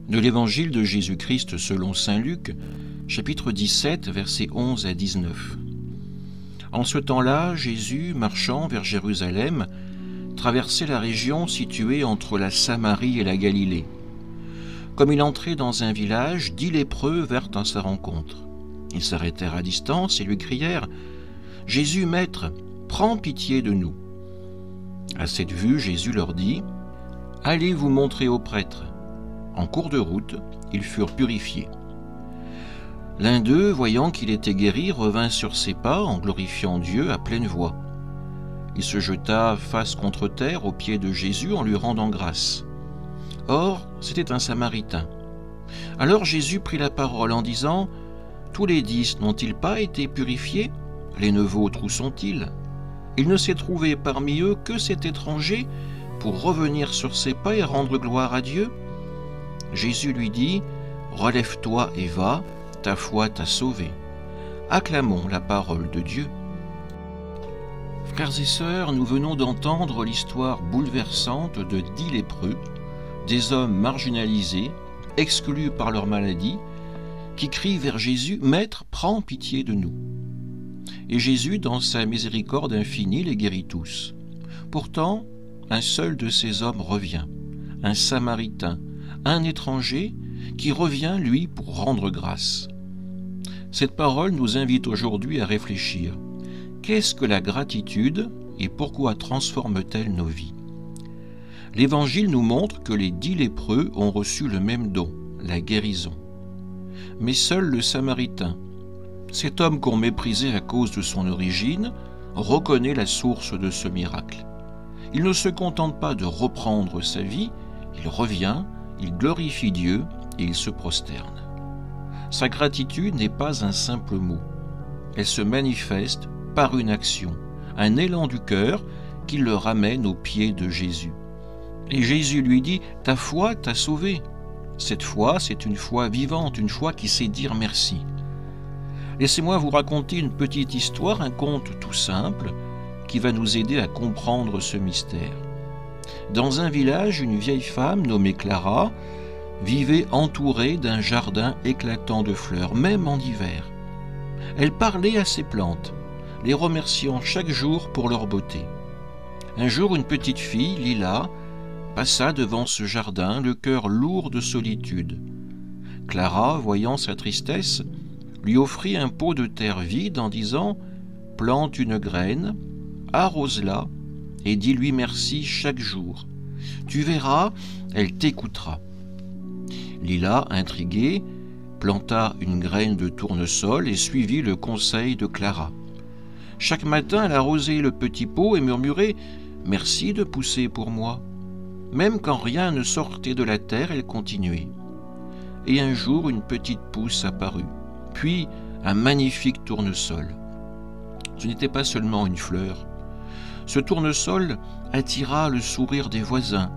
De l'Évangile de Jésus-Christ selon saint Luc, chapitre 17, versets 11 à 19. En ce temps-là, Jésus, marchant vers Jérusalem, traversait la région située entre la Samarie et la Galilée. Comme il entrait dans un village, 10 lépreux vinrent à sa rencontre. Ils s'arrêtèrent à distance et lui crièrent « Jésus, Maître, prends pitié de nous !» À cette vue, Jésus leur dit « Allez vous montrer aux prêtres. » En cours de route, ils furent purifiés. L'un d'eux, voyant qu'il était guéri, revint sur ses pas en glorifiant Dieu à pleine voix. Il se jeta face contre terre aux pieds de Jésus en lui rendant grâce. Or, c'était un Samaritain. Alors Jésus prit la parole en disant « Tous les 10 n'ont-ils pas été purifiés? Les 9 autres où sont-ils? Il ne s'est trouvé parmi eux que cet étranger pour revenir sur ses pas et rendre gloire à Dieu ?» Jésus lui dit « Relève-toi et va, ta foi t'a sauvé. » Acclamons la parole de Dieu. Frères et sœurs, nous venons d'entendre l'histoire bouleversante de 10 lépreux, des hommes marginalisés, exclus par leur maladie, qui crient vers Jésus « Maître, prends pitié de nous !» Et Jésus, dans sa miséricorde infinie, les guérit tous. Pourtant, un seul de ces hommes revient, un Samaritain, un étranger qui revient, lui, pour rendre grâce. Cette parole nous invite aujourd'hui à réfléchir. Qu'est-ce que la gratitude et pourquoi transforme-t-elle nos vies? L'Évangile nous montre que les 10 lépreux ont reçu le même don, la guérison. Mais seul le Samaritain, cet homme qu'on méprisait à cause de son origine, reconnaît la source de ce miracle. Il ne se contente pas de reprendre sa vie, il revient, il glorifie Dieu et il se prosterne. Sa gratitude n'est pas un simple mot. Elle se manifeste par une action, un élan du cœur qui le ramène aux pieds de Jésus. Et Jésus lui dit « Ta foi t'a sauvé ». Cette foi, c'est une foi vivante, une foi qui sait dire merci. Laissez-moi vous raconter une petite histoire, un conte tout simple, qui va nous aider à comprendre ce mystère. Dans un village, une vieille femme nommée Clara vivait entourée d'un jardin éclatant de fleurs, même en hiver. Elle parlait à ses plantes, les remerciant chaque jour pour leur beauté. Un jour, une petite fille, Lila, passa devant ce jardin, le cœur lourd de solitude. Clara, voyant sa tristesse, lui offrit un pot de terre vide en disant « Plante une graine, arrose-la et dis-lui merci chaque jour. Tu verras, elle t'écoutera. » Lila, intriguée, planta une graine de tournesol et suivit le conseil de Clara. Chaque matin, elle arrosait le petit pot et murmurait « Merci de pousser pour moi ». Même quand rien ne sortait de la terre, elle continuait. Et un jour, une petite pousse apparut, puis un magnifique tournesol. Ce n'était pas seulement une fleur. Ce tournesol attira le sourire des voisins,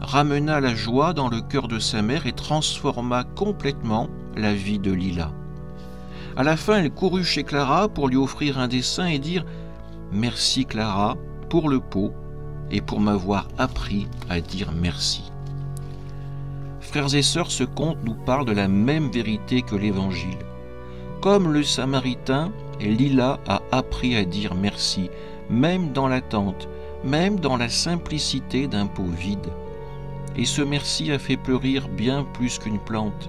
ramena la joie dans le cœur de sa mère et transforma complètement la vie de Lila. À la fin, elle courut chez Clara pour lui offrir un dessin et dire « Merci Clara pour le pot et pour m'avoir appris à dire merci. » Frères et sœurs, ce conte nous parle de la même vérité que l'Évangile. Comme le Samaritain, Lila a appris à dire merci, même dans l'attente, même dans la simplicité d'un pot vide. Et ce merci a fait fleurir bien plus qu'une plante.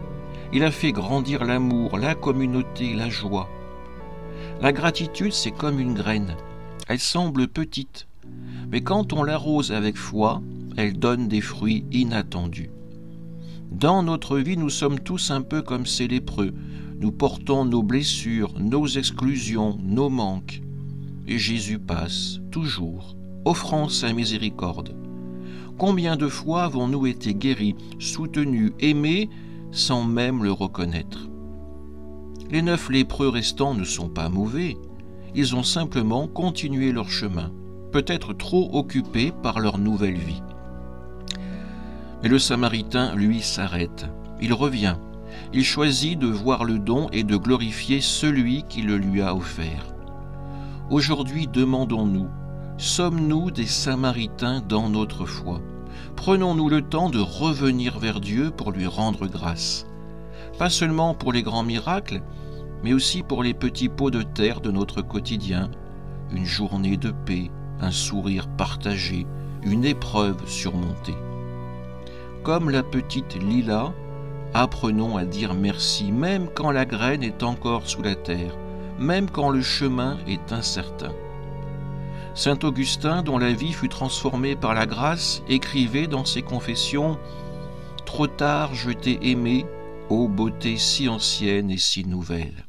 Il a fait grandir l'amour, la communauté, la joie. La gratitude, c'est comme une graine. Elle semble petite, mais quand on l'arrose avec foi, elle donne des fruits inattendus. Dans notre vie, nous sommes tous un peu comme ces lépreux. Nous portons nos blessures, nos exclusions, nos manques. Et Jésus passe, toujours, offrant sa miséricorde. Combien de fois avons-nous été guéris, soutenus, aimés, sans même le reconnaître? Les 9 lépreux restants ne sont pas mauvais. Ils ont simplement continué leur chemin, peut-être trop occupés par leur nouvelle vie. Mais le Samaritain, lui, s'arrête. Il revient. Il choisit de voir le don et de glorifier celui qui le lui a offert. Aujourd'hui, demandons-nous, sommes-nous des Samaritains dans notre foi? Prenons-nous le temps de revenir vers Dieu pour lui rendre grâce. Pas seulement pour les grands miracles, mais aussi pour les petits pots de terre de notre quotidien, une journée de paix, un sourire partagé, une épreuve surmontée. Comme la petite Lila, apprenons à dire merci, même quand la graine est encore sous la terre, même quand le chemin est incertain. Saint Augustin, dont la vie fut transformée par la grâce, écrivait dans ses confessions « Trop tard je t'ai aimé, ô beauté si ancienne et si nouvelle ».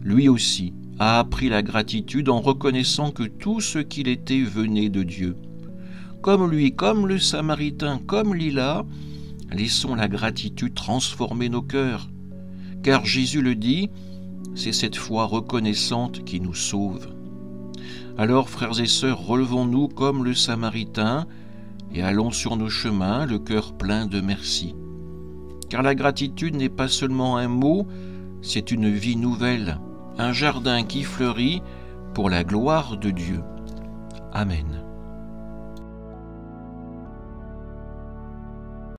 Lui aussi a appris la gratitude en reconnaissant que tout ce qu'il était venait de Dieu. Comme lui, comme le Samaritain, comme Lila, laissons la gratitude transformer nos cœurs. Car Jésus le dit, c'est cette foi reconnaissante qui nous sauve. Alors, frères et sœurs, relevons-nous comme le Samaritain et allons sur nos chemins, le cœur plein de merci. Car la gratitude n'est pas seulement un mot, c'est une vie nouvelle, un jardin qui fleurit pour la gloire de Dieu. Amen.